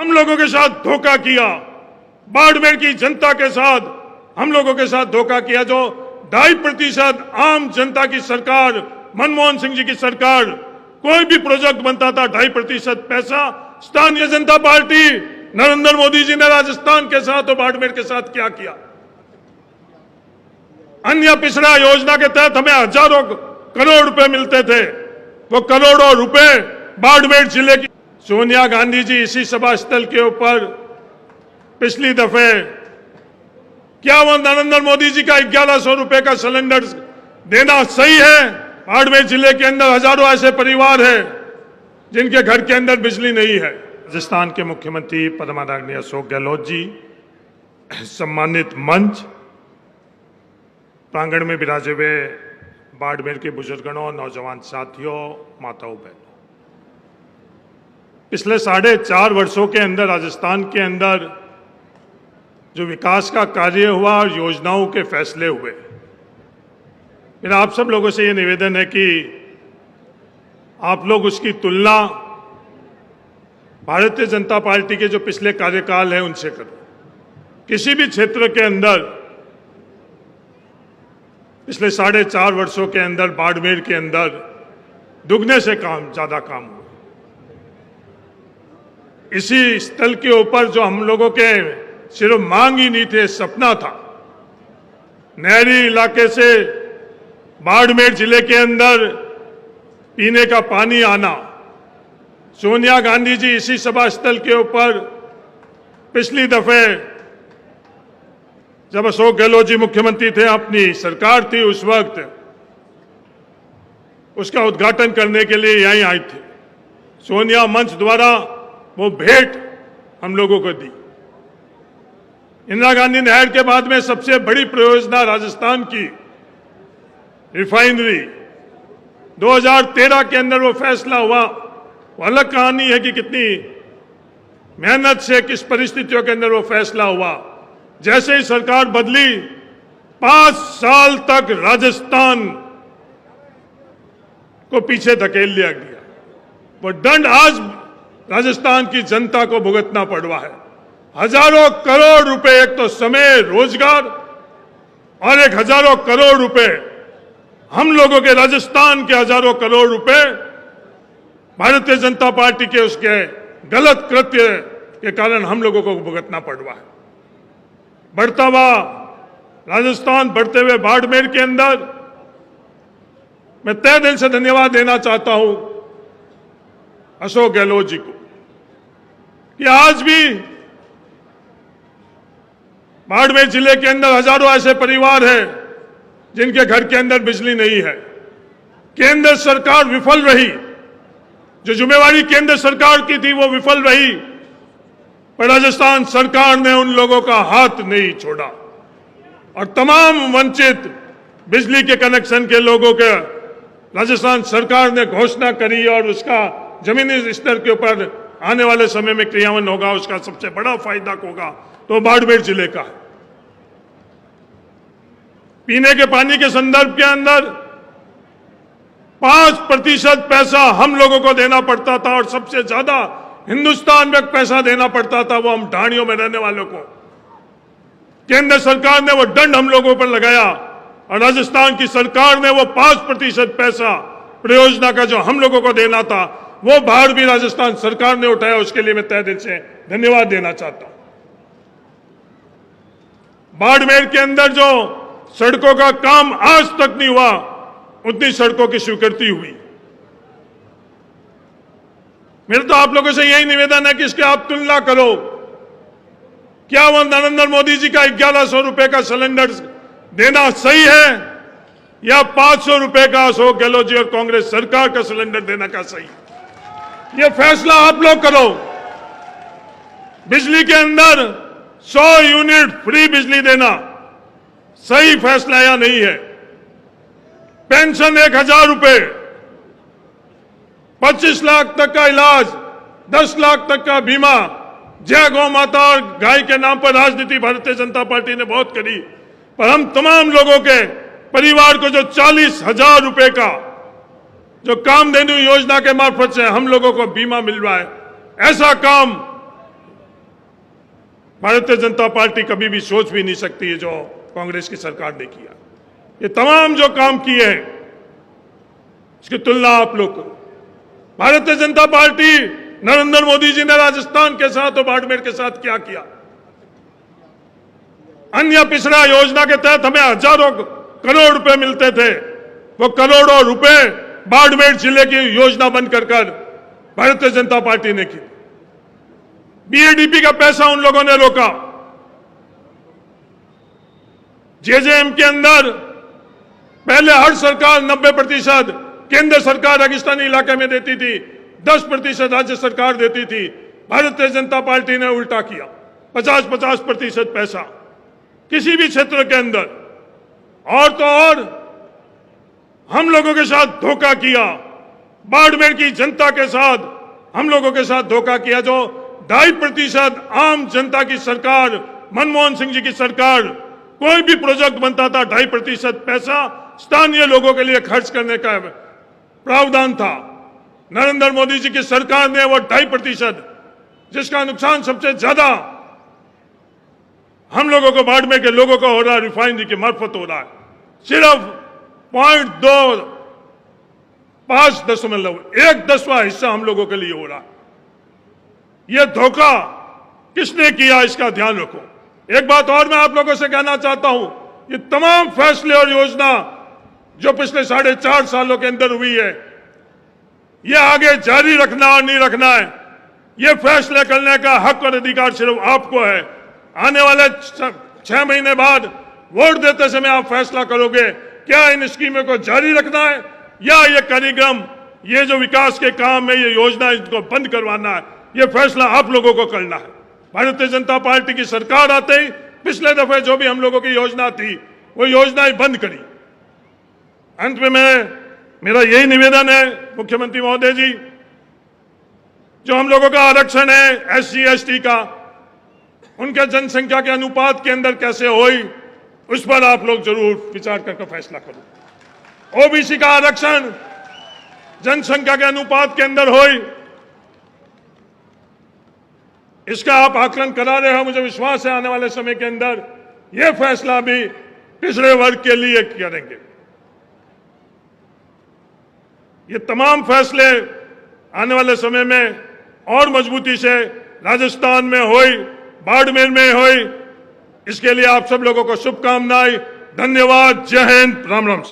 हम लोगों के साथ धोखा किया, बाड़मेर की जनता के साथ हम लोगों के साथ धोखा किया। जो 2.5% आम जनता की सरकार, मनमोहन सिंह जी की सरकार, कोई भी प्रोजेक्ट बनता था 2.5% पैसा स्थानीय जनता पार्टी नरेंद्र मोदी जी ने राजस्थान के साथ और बाड़मेर के साथ क्या किया। अन्य पिछड़ा योजना के तहत हमें हजारों करोड़ रुपए मिलते थे, वो करोड़ों रुपए बाड़मेर जिले की सोनिया गांधी जी इसी सभा स्थल के ऊपर पिछली दफे क्या वो नरेंद्र मोदी जी का 1100 रुपए का सिलेंडर देना सही है? बाड़मेर जिले के अंदर हजारों ऐसे परिवार हैं जिनके घर के अंदर बिजली नहीं है। राजस्थान के मुख्यमंत्री परमादरणीय अशोक गहलोत जी, सम्मानित मंच, प्रांगण में विराजे हुए बाड़मेर के बुजुर्गों, नौजवान साथियों, माताओं, बहनों, पिछले 4.5 वर्षों के अंदर राजस्थान के अंदर जो विकास का कार्य हुआ और योजनाओं के फैसले हुए, मेरा आप सब लोगों से ये निवेदन है कि आप लोग उसकी तुलना भारतीय जनता पार्टी के जो पिछले कार्यकाल है उनसे करो। किसी भी क्षेत्र के अंदर पिछले 4.5 वर्षों के अंदर बाड़मेर के अंदर दुगने से ज्यादा काम हुआ। इसी स्थल के ऊपर जो हम लोगों के सिर्फ मांग ही नहीं थे, सपना था, नहरी इलाके से बाड़मेर जिले के अंदर पीने का पानी आना। सोनिया गांधी जी इसी सभा स्थल के ऊपर पिछली दफे जब अशोक गहलोत जी मुख्यमंत्री थे, अपनी सरकार थी उस वक्त, उसका उद्घाटन करने के लिए यहीं आए थे। सोनिया मंच द्वारा वो भेंट हम लोगों को दी। इंदिरा गांधी नहर के बाद में सबसे बड़ी परियोजना राजस्थान की रिफाइनरी 2013 के अंदर वो फैसला हुआ। वो अलग कहानी है कि कितनी मेहनत से, किस परिस्थितियों के अंदर वो फैसला हुआ। जैसे ही सरकार बदली, 5 साल तक राजस्थान को पीछे धकेल लिया गया। वो दंड आज राजस्थान की जनता को भुगतना पड़ रहा है। हजारों करोड़ रुपए, एक तो समय, रोजगार, और एक हजारों करोड़ रुपए हम लोगों के, राजस्थान के हजारों करोड़ रुपए भारतीय जनता पार्टी के उसके गलत कृत्य के कारण हम लोगों को भुगतना पड़ रहा है। बढ़ता हुआ राजस्थान, बढ़ते हुए बाड़मेर के अंदर मैं तहे दिल से धन्यवाद देना चाहता हूं अशोक गहलोत जी को कि आज भी बाड़मेर जिले के अंदर हजारों ऐसे परिवार हैं जिनके घर के अंदर बिजली नहीं है। केंद्र सरकार विफल रही, जो जिम्मेवारी केंद्र सरकार की थी वो विफल रही, पर राजस्थान सरकार ने उन लोगों का हाथ नहीं छोड़ा और तमाम वंचित बिजली के कनेक्शन के लोगों के राजस्थान सरकार ने घोषणा करी और उसका जमीनी स्तर के ऊपर आने वाले समय में क्रियान्वयन होगा। उसका सबसे बड़ा फायदा होगा तो बाड़मेर जिले का है। पीने के पानी के संदर्भ के अंदर 5% पैसा हम लोगों को देना पड़ता था और सबसे ज्यादा हिंदुस्तान में पैसा देना पड़ता था वो हम ढाणियों में रहने वालों को। केंद्र सरकार ने वो दंड हम लोगों पर लगाया और राजस्थान की सरकार ने वो 5% पैसा परियोजना का जो हम लोगों को देना था वो भार भी राजस्थान सरकार ने उठाया। उसके लिए मैं तहे दिल से धन्यवाद देना चाहता हूं। बाड़मेर के अंदर जो सड़कों का काम आज तक नहीं हुआ, उतनी सड़कों की स्वीकृति हुई। मेरे तो आप लोगों से यही निवेदन है कि इसके आप तुलना करो। क्या वो नरेंद्र मोदी जी का 1100 रुपए का सिलेंडर देना सही है या 500 रुपए का अशोक गहलोत जी और कांग्रेस सरकार का सिलेंडर देने का सही? ये फैसला आप लोग करो। बिजली के अंदर 100 यूनिट फ्री बिजली देना सही फैसला या नहीं है? पेंशन 1000 रुपए, 25 लाख तक का इलाज, 10 लाख तक का बीमा, जय गौ माता और गाय के नाम पर राजनीति भारतीय जनता पार्टी ने बहुत करी, पर हम तमाम लोगों के परिवार को जो 40,000 रुपए का जो कामधेनु योजना के मार्फत से हम लोगों को बीमा मिल रहा है, ऐसा काम भारतीय जनता पार्टी कभी भी सोच भी नहीं सकती है जो कांग्रेस की सरकार ने किया। ये तमाम जो काम किए हैं इसकी तुलना आप लोग करो। भारतीय जनता पार्टी नरेंद्र मोदी जी ने राजस्थान के साथ और बाड़मेर के साथ क्या किया। अन्य पिछड़ा योजना के तहत हमें हजारों करोड़ रुपए मिलते थे, वो करोड़ों रुपए बाड़मेर जिले की योजना बंद कर भारतीय जनता पार्टी ने की। बीएडीपी का पैसा उन लोगों ने रोका। जेजेएम के अंदर पहले हर सरकार 90% केंद्र सरकार रेगिस्तानी इलाके में देती थी, 10% राज्य सरकार देती थी। भारतीय जनता पार्टी ने उल्टा किया, 50-50% पैसा किसी भी क्षेत्र के अंदर। और तो और हम लोगों के साथ धोखा किया, बाड़मेर की जनता के साथ हम लोगों के साथ धोखा किया। जो 2.5% आम जनता की सरकार, मनमोहन सिंह जी की सरकार, कोई भी प्रोजेक्ट बनता था 2.5% पैसा स्थानीय लोगों के लिए खर्च करने का प्रावधान था। नरेंद्र मोदी जी की सरकार ने वो 2.5%, जिसका नुकसान सबसे ज्यादा हम लोगों को, बाड़मेर के लोगों को हो रहा है, रिफाइनरी की मार्फत हो रहा है। सिर्फ 0.25% हिस्सा हम लोगों के लिए हो रहा है। यह धोखा किसने किया, इसका ध्यान रखो। एक बात और मैं आप लोगों से कहना चाहता हूं, ये तमाम फैसले और योजना जो पिछले 4.5 सालों के अंदर हुई है, ये आगे जारी रखना और नहीं रखना है, ये फैसले करने का हक और अधिकार सिर्फ आपको है। आने वाले 6 महीने बाद वोट देते समय आप फैसला करोगे क्या इन स्कीमों को जारी रखना है या ये कार्यक्रम, ये जो विकास के काम है, ये योजना, इनको बंद करवाना है। ये फैसला आप लोगों को करना है। भारतीय जनता पार्टी की सरकार आते ही पिछले दफे जो भी हम लोगों की योजना थी वो योजनाएं बंद करी। अंत में मेरा यही निवेदन है मुख्यमंत्री महोदय जी, जो हम लोगों का आरक्षण है SC ST का, उनके जनसंख्या के अनुपात के अंदर कैसे होई, उस पर आप लोग जरूर विचार करके फैसला करो। OBC का आरक्षण जनसंख्या के अनुपात के अंदर होई, इसका आप आकलन करा रहे हो। मुझे विश्वास है आने वाले समय के अंदर यह फैसला भी पिछड़े वर्ग के लिए करेंगे। ये तमाम फैसले आने वाले समय में और मजबूती से राजस्थान में होई, बाड़मेर में होई, इसके लिए आप सब लोगों को शुभकामनाएं। धन्यवाद। जय हिंद। राम राम।